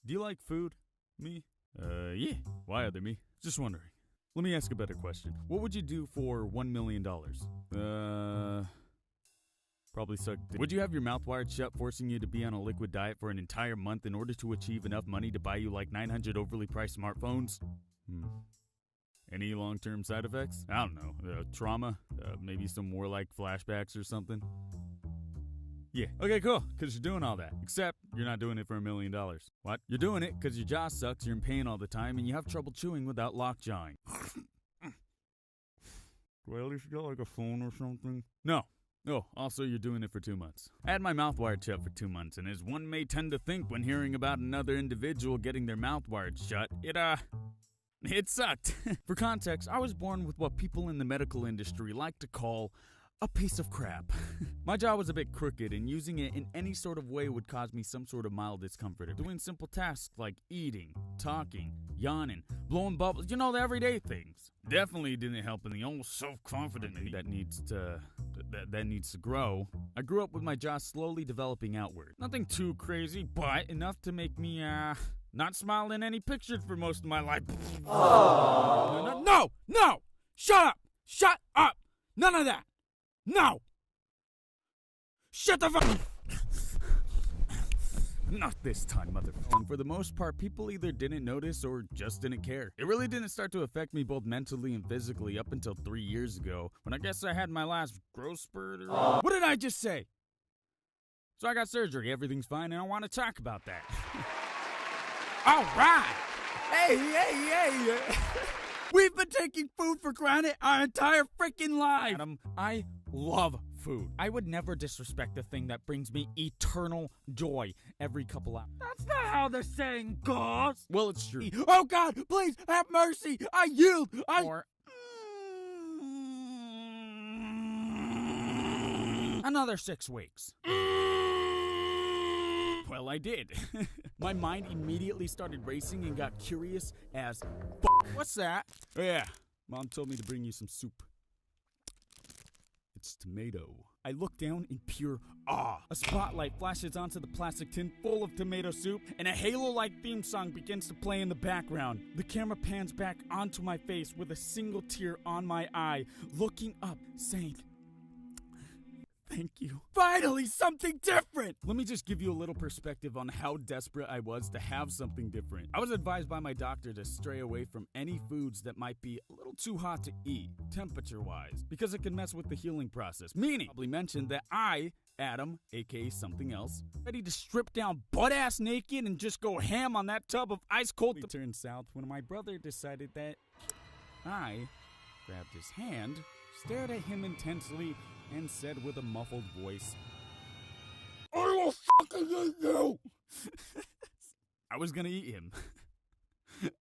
Do you like food? Me? Yeah. Why other me? Just wondering. Let me ask a better question. What would you do for $1 million? Probably suck dick. Would you have your mouth wired shut, forcing you to be on a liquid diet for an entire month in order to achieve enough money to buy you like 900 overly priced smartphones? Any long-term side effects? I don't know. Trauma? Maybe some warlike flashbacks or something? Yeah. Okay, cool. Because you're doing all that. Except you're not doing it for $1 million. What? You're doing it because your jaw sucks, you're in pain all the time, and you have trouble chewing without lockjawing. Do I at least get like a phone or something? No. Oh, also you're doing it for 2 months. I had my mouth wired shut for 2 months, and as one may tend to think when hearing about another individual getting their mouth wired shut, it sucked. For context, I was born with what people in the medical industry like to call a piece of crap. My jaw was a bit crooked, and using it in any sort of way would cause me some sort of mild discomfort. Doing simple tasks like eating, talking, yawning, blowing bubbles, the everyday things. Definitely didn't help in the old self-confidence that needs to grow. I grew up with my jaw slowly developing outward. Nothing too crazy, but enough to make me, not smile in any pictures for most of my life. No! Shut up! None of that! No! Shut the fuck! Not this time, motherfucker. For the most part, people either didn't notice or just didn't care. It really didn't start to affect me both mentally and physically up until 3 years ago, when I guess I had my last growth spurt or... What did I just say? So I got surgery, everything's fine, and I want to talk about that. All right! Hey! We've been taking food for granted our entire freaking life! Adam, I love food. I would never disrespect the thing that brings me eternal joy every couple hours. That's not how the saying goes! Well, it's true. Oh God, please have mercy! I yield! Another 6 weeks. Well, I did. My mind immediately started racing and got curious as fuck. What's that? Oh, yeah, Mom told me to bring you some soup. It's tomato. I look down in pure awe. A spotlight flashes onto the plastic tin full of tomato soup, and a Halo-like theme song begins to play in the background. The camera pans back onto my face with a single tear on my eye, looking up, saying, "Thank you. Finally, something different!" Let me just give you a little perspective on how desperate I was to have something different. I was advised by my doctor to stray away from any foods that might be a little too hot to eat, temperature-wise, because it can mess with the healing process. Meaning, probably mentioned that I, Adam, aka something else, ready to strip down butt-ass naked and just go ham on that tub of ice-cold... It turned south when my brother decided that I grabbed his hand, stared at him intensely, and said with a muffled voice, "I will fucking eat you!" I was gonna eat him.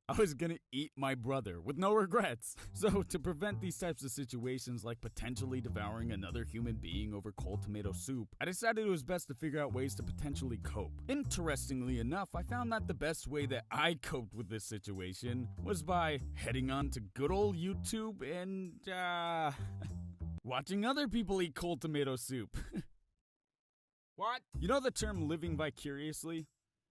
I was gonna eat my brother with no regrets. So to prevent these types of situations like potentially devouring another human being over cold tomato soup, I decided it was best to figure out ways to potentially cope. Interestingly enough, I found that the best way that I coped with this situation was by heading on to good old YouTube and, watching other people eat cold tomato soup. What? You know the term living vicariously?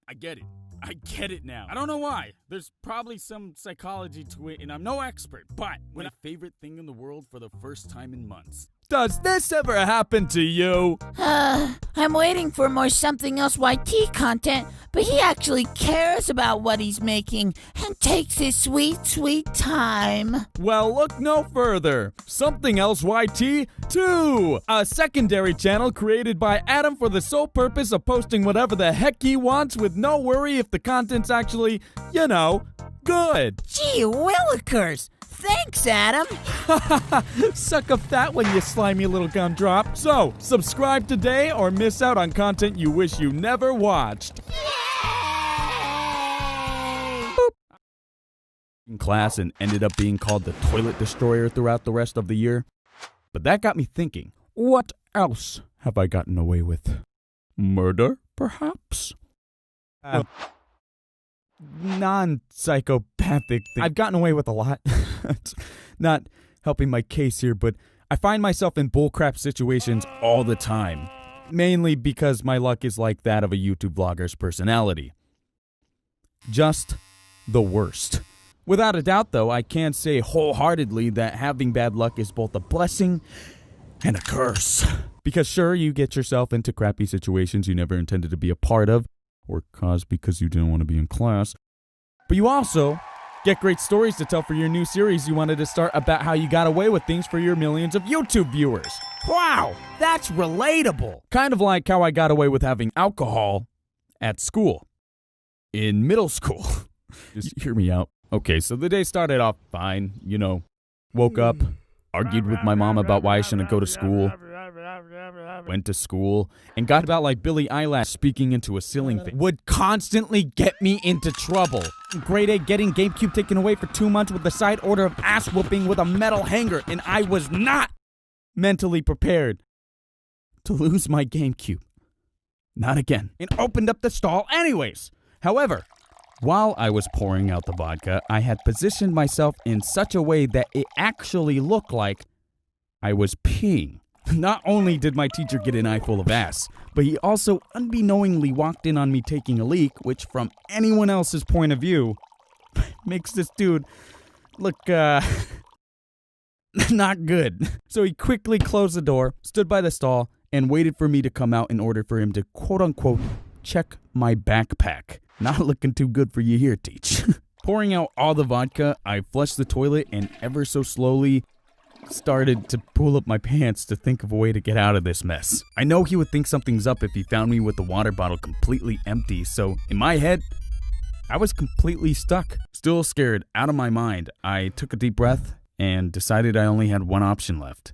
I get it. I get it now. I don't know why. There's probably some psychology to it, and I'm no expert, but my favorite thing in the world for the first time in months. Does this ever happen to you? I'm waiting for more Something Else YT content, but he actually cares about what he's making and takes his sweet, sweet time. Well, look no further. Something Else YT 2, a secondary channel created by Adam for the sole purpose of posting whatever the heck he wants with no worry if the content's actually, good. Gee willikers. Thanks, Adam. Suck up that one, you slimy little gumdrop. So, subscribe today or miss out on content you wish you never watched. Yay! In class and ended up being called the toilet destroyer throughout the rest of the year. But that got me thinking, what else have I gotten away with? Murder, perhaps? Non-psychopathic thing. I've gotten away with a lot. It's not helping my case here, but I find myself in bullcrap situations all the time. Mainly because my luck is like that of a YouTube vlogger's personality. Just the worst. Without a doubt, though, I can say wholeheartedly that having bad luck is both a blessing and a curse. Because sure, you get yourself into crappy situations you never intended to be a part of, or caused because you didn't want to be in class. But you also get great stories to tell for your new series you wanted to start about how you got away with things for your millions of YouTube viewers. Wow, that's relatable. Kind of like how I got away with having alcohol at school. In middle school. Just hear me out. Okay, so the day started off fine, woke up, argued with my mom about why I shouldn't go to school, went to school, and got about like Billie Eilish speaking into a ceiling fan. Would constantly get me into trouble. Grade 8, getting GameCube taken away for 2 months with a side order of ass whooping with a metal hanger, and I was not mentally prepared to lose my GameCube. Not again. And opened up the stall anyways. However, while I was pouring out the vodka, I had positioned myself in such a way that it actually looked like I was peeing. Not only did my teacher get an eye full of ass, but he also unbeknowingly walked in on me taking a leak, which from anyone else's point of view, makes this dude look, not good. So he quickly closed the door, stood by the stall, and waited for me to come out in order for him to quote-unquote check my backpack. Not looking too good for you here, Teach. Pouring out all the vodka, I flushed the toilet and ever so slowly started to pull up my pants to think of a way to get out of this mess. I know he would think something's up if he found me with the water bottle completely empty, so in my head, I was completely stuck. Still scared, out of my mind, I took a deep breath and decided I only had one option left.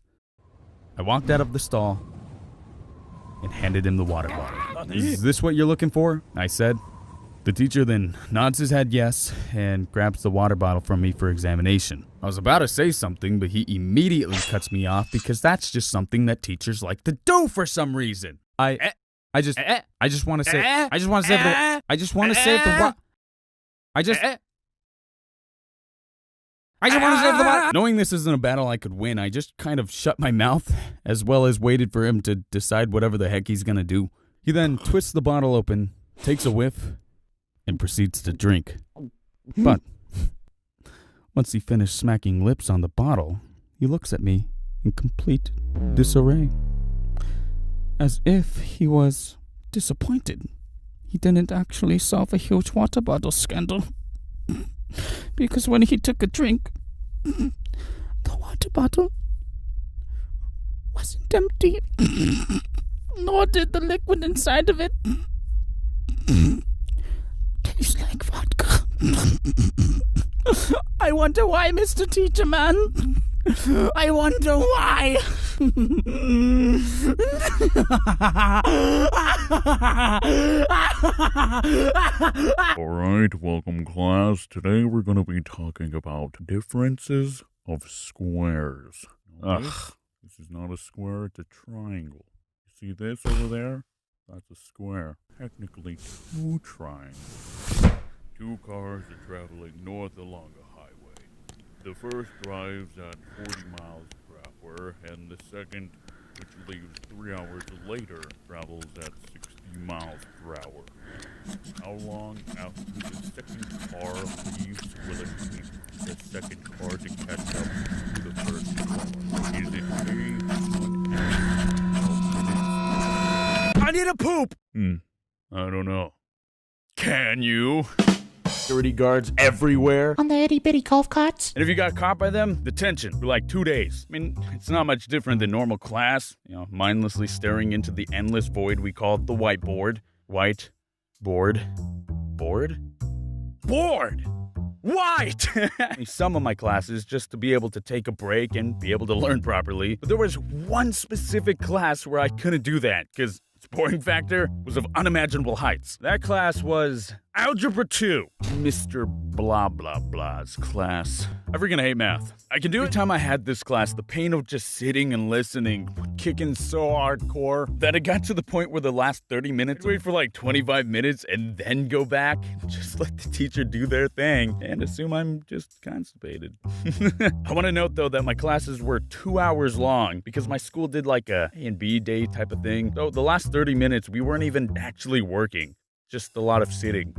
I walked out of the stall and handed him the water bottle. Is this what you're looking for? I said. The teacher then nods his head yes and grabs the water bottle from me for examination. I was about to say something, but he immediately cuts me off because that's just something that teachers like to do for some reason. I just want to save the water. Knowing this isn't a battle I could win, I just kind of shut my mouth as well as waited for him to decide whatever the heck he's gonna do. He then twists the bottle open, takes a whiff, and proceeds to drink. But once he finished smacking lips on the bottle, he looks at me in complete disarray. As if he was disappointed he didn't actually solve a huge water bottle scandal. Because when he took a drink, the water bottle wasn't empty. Nor did the liquid inside of it taste like vodka. I wonder why, Mr. Teacher Man. I wonder why. Alright, welcome class. Today we're going to be talking about differences of squares. This is not a square, it's a triangle. You see this over there? That's a square. Technically two triangles. Two cars are traveling north along a highway. The first drives at 40 miles per hour, and the second, which leaves 3 hours later, travels at 60 miles per hour. How long after the second car leaves will it take the second car to catch up to the first car? Is it I need a poop! I don't know. Can you? Security guards everywhere. On the itty-bitty golf carts. And if you got caught by them, detention for like 2 days. I mean, it's not much different than normal class. Mindlessly staring into the endless void we call the whiteboard. White. Board. Board? Board! White! Some of my classes just to be able to take a break and be able to learn properly. But there was one specific class where I couldn't do that because its boring factor was of unimaginable heights. That class was Algebra 2. Mr. Blah Blah Blah's class. I freaking hate math. I can do it. Every time I had this class, the pain of just sitting and listening would kick in so hardcore that it got to the point where the last 30 minutes, I'd wait for like 25 minutes and then go back and just let the teacher do their thing and assume I'm just constipated. I want to note though that my classes were 2 hours long because my school did like a A and B day type of thing. So the last 30 minutes, we weren't even actually working. Just a lot of sitting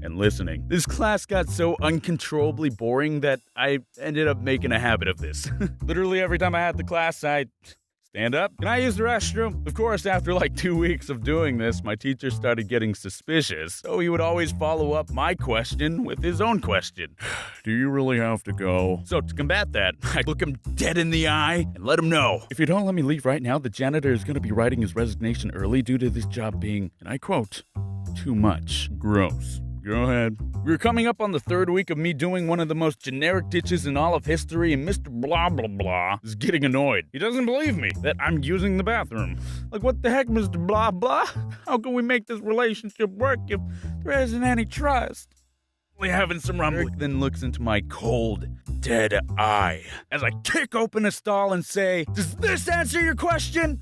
and listening. This class got so uncontrollably boring that I ended up making a habit of this. Literally every time I had the class, I'd stand up. Can I use the restroom? Of course, after like 2 weeks of doing this, my teacher started getting suspicious, so he would always follow up my question with his own question. Do you really have to go? So to combat that, I look him dead in the eye and let him know. If you don't let me leave right now, the janitor is going to be writing his resignation early due to this job being, and I quote, too much. Gross. Go ahead. We're coming up on the 3rd week of me doing one of the most generic ditches in all of history, and Mr. Blah Blah Blah is getting annoyed. He doesn't believe me that I'm using the bathroom. Like, what the heck, Mr. Blah Blah? How can we make this relationship work if there isn't any trust? We're having some rumbling. Eric then looks into my cold, dead eye as I kick open a stall and say, "Does this answer your question?"